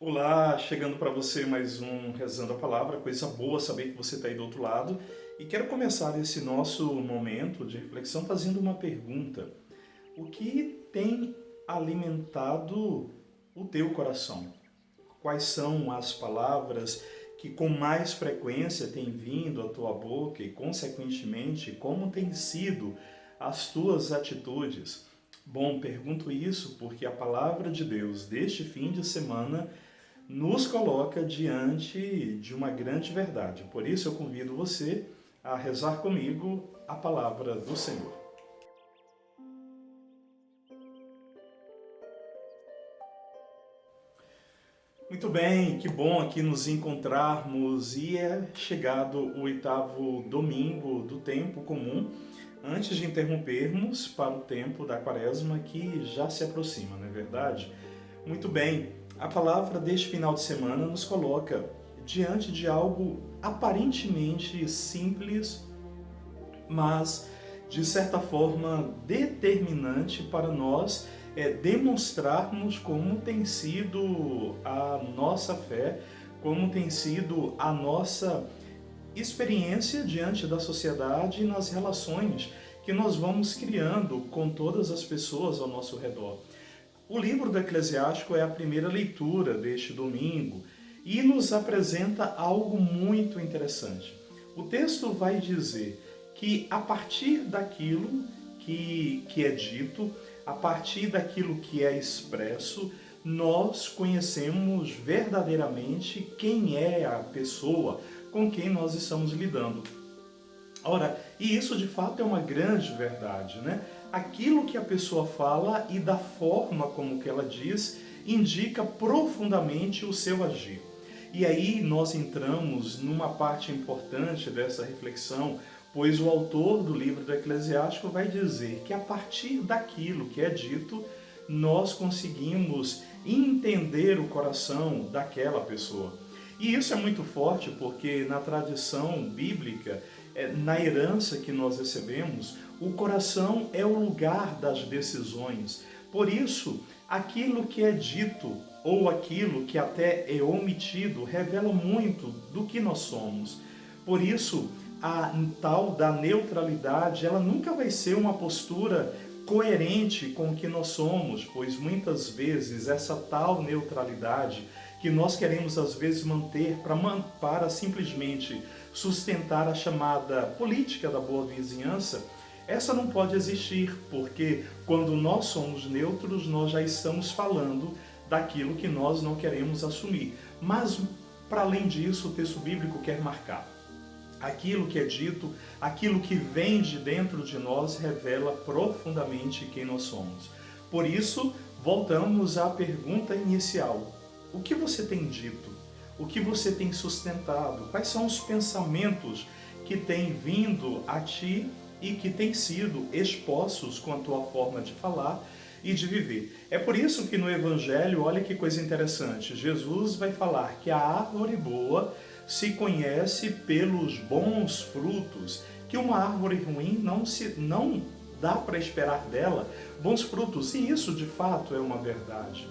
Olá, chegando para você mais um Rezando a Palavra, coisa boa saber que você está aí do outro lado. E quero começar esse nosso momento de reflexão fazendo uma pergunta. O que tem alimentado o teu coração? Quais são as palavras que com mais frequência têm vindo à tua boca e, consequentemente, como têm sido as tuas atitudes? Bom, pergunto isso porque a palavra de Deus deste fim de semana nos coloca diante de uma grande verdade. Por isso eu convido você a rezar comigo a palavra do Senhor. Muito bem, que bom aqui nos encontrarmos e é chegado o oitavo domingo do tempo comum, antes de interrompermos para o tempo da quaresma que já se aproxima, não é verdade? Muito bem, a palavra deste final de semana nos coloca diante de algo aparentemente simples, mas de certa forma determinante para nós demonstrarmos como tem sido a nossa fé, como tem sido a nossa experiência diante da sociedade e nas relações que nós vamos criando com todas as pessoas ao nosso redor. O livro do Eclesiástico é a primeira leitura deste domingo e nos apresenta algo muito interessante. O texto vai dizer que a partir daquilo que é dito, a partir daquilo que é expresso, nós conhecemos verdadeiramente quem é a pessoa com quem nós estamos lidando. Ora, e isso de fato é uma grande verdade, né? Aquilo que a pessoa fala e da forma como que ela diz indica profundamente o seu agir. E aí nós entramos numa parte importante dessa reflexão, pois o autor do livro do Eclesiástico vai dizer que a partir daquilo que é dito, nós conseguimos entender o coração daquela pessoa. E isso é muito forte porque na tradição bíblica, na herança que nós recebemos, o coração é o lugar das decisões. Por isso, aquilo que é dito ou aquilo que até é omitido revela muito do que nós somos. Por isso, a tal da neutralidade, ela nunca vai ser uma postura coerente com o que nós somos, pois muitas vezes essa tal neutralidade que nós queremos às vezes manter para simplesmente sustentar a chamada política da boa vizinhança, essa não pode existir, porque quando nós somos neutros, nós já estamos falando daquilo que nós não queremos assumir. Mas, para além disso, o texto bíblico quer marcar. Aquilo que é dito, aquilo que vem de dentro de nós, revela profundamente quem nós somos. Por isso, voltamos à pergunta inicial. O que você tem dito? O que você tem sustentado? Quais são os pensamentos que têm vindo a ti e que têm sido expostos com a tua forma de falar e de viver? É por isso que no Evangelho, olha que coisa interessante, Jesus vai falar que a árvore boa se conhece pelos bons frutos, que uma árvore ruim não dá para esperar dela bons frutos, e isso de fato é uma verdade.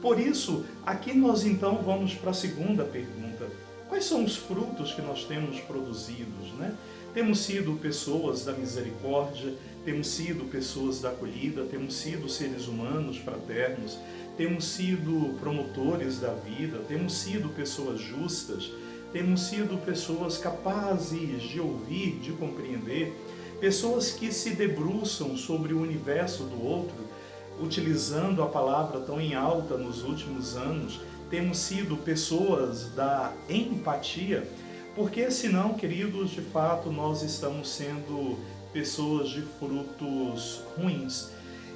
Por isso, aqui nós então vamos para a segunda pergunta. Quais são os frutos que nós temos produzidos, né? Temos sido pessoas da misericórdia, temos sido pessoas da acolhida, temos sido seres humanos fraternos, temos sido promotores da vida, temos sido pessoas justas, temos sido pessoas capazes de ouvir, de compreender, pessoas que se debruçam sobre o universo do outro, utilizando a palavra tão em alta nos últimos anos, temos sido pessoas da empatia, porque senão, queridos, de fato nós estamos sendo pessoas de frutos ruins.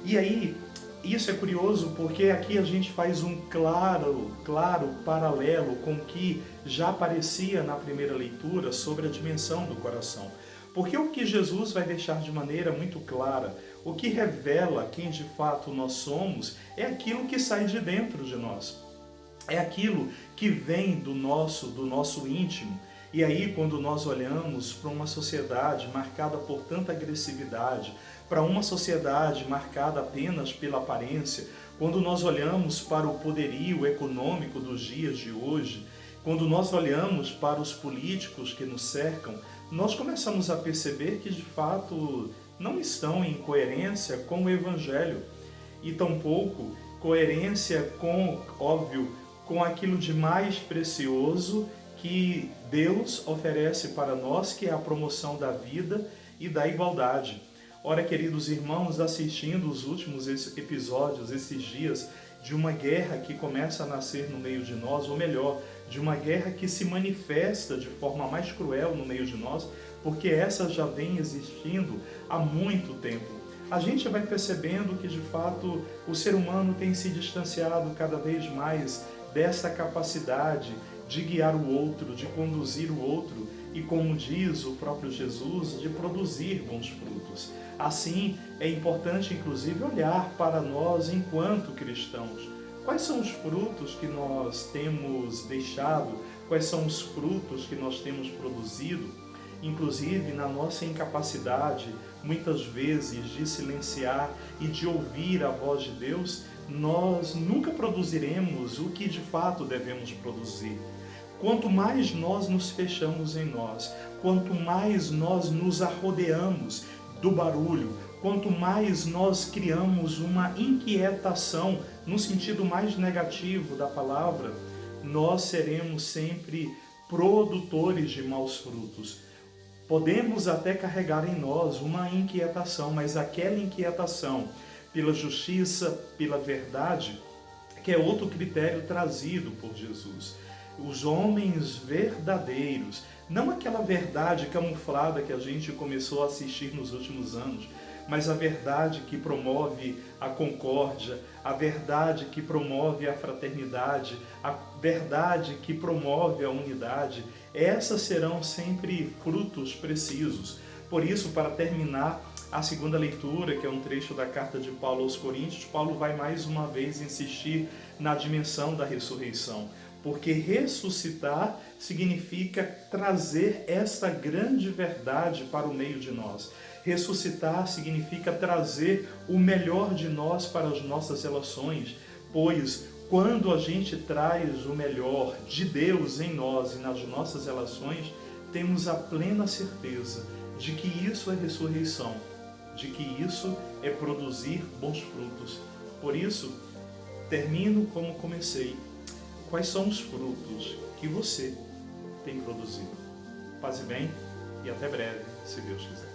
E aí, isso é curioso porque aqui a gente faz um claro paralelo com o que já aparecia na primeira leitura sobre a dimensão do coração. Porque o que Jesus vai deixar de maneira muito clara, o que revela quem de fato nós somos, é aquilo que sai de dentro de nós. É aquilo que vem do nosso íntimo. E aí, quando nós olhamos para uma sociedade marcada por tanta agressividade, para uma sociedade marcada apenas pela aparência, Quando nós olhamos para o poderio econômico dos dias de hoje, quando nós olhamos para os políticos que nos cercam, nós começamos a perceber que de fato não estão em coerência com o Evangelho e tampouco coerência com, óbvio, com aquilo de mais precioso que Deus oferece para nós, que é a promoção da vida e da igualdade. Ora, queridos irmãos, assistindo os últimos episódios, esses dias, de uma guerra que começa a nascer no meio de nós, ou melhor, de uma guerra que se manifesta de forma mais cruel no meio de nós, porque essa já vem existindo há muito tempo. A gente vai percebendo que, de fato, o ser humano tem se distanciado cada vez mais dessa capacidade de guiar o outro, de conduzir o outro e, como diz o próprio Jesus, de produzir bons frutos. Assim, é importante, inclusive, olhar para nós enquanto cristãos. Quais são os frutos que nós temos deixado? Quais são os frutos que nós temos produzido? Inclusive, na nossa incapacidade, muitas vezes, de silenciar e de ouvir a voz de Deus, nós nunca produziremos o que de fato devemos produzir. Quanto mais nós nos fechamos em nós, quanto mais nós nos arrodeamos do barulho, quanto mais nós criamos uma inquietação, no sentido mais negativo da palavra, nós seremos sempre produtores de maus frutos. Podemos até carregar em nós uma inquietação, mas aquela inquietação pela justiça, pela verdade, que é outro critério trazido por Jesus. Os homens verdadeiros, não aquela verdade camuflada que a gente começou a assistir nos últimos anos, mas a verdade que promove a concórdia, a verdade que promove a fraternidade, a verdade que promove a unidade, essas serão sempre frutos precisos. Por isso, para terminar a segunda leitura, que é um trecho da carta de Paulo aos Coríntios, Paulo vai mais uma vez insistir na dimensão da ressurreição, porque ressuscitar significa trazer essa grande verdade para o meio de nós. Ressuscitar significa trazer o melhor de nós para as nossas relações, pois quando a gente traz o melhor de Deus em nós e nas nossas relações, temos a plena certeza de que isso é ressurreição, de que isso é produzir bons frutos. Por isso, termino como comecei. Quais são os frutos que você tem produzido? Paz e bem, e até breve, se Deus quiser.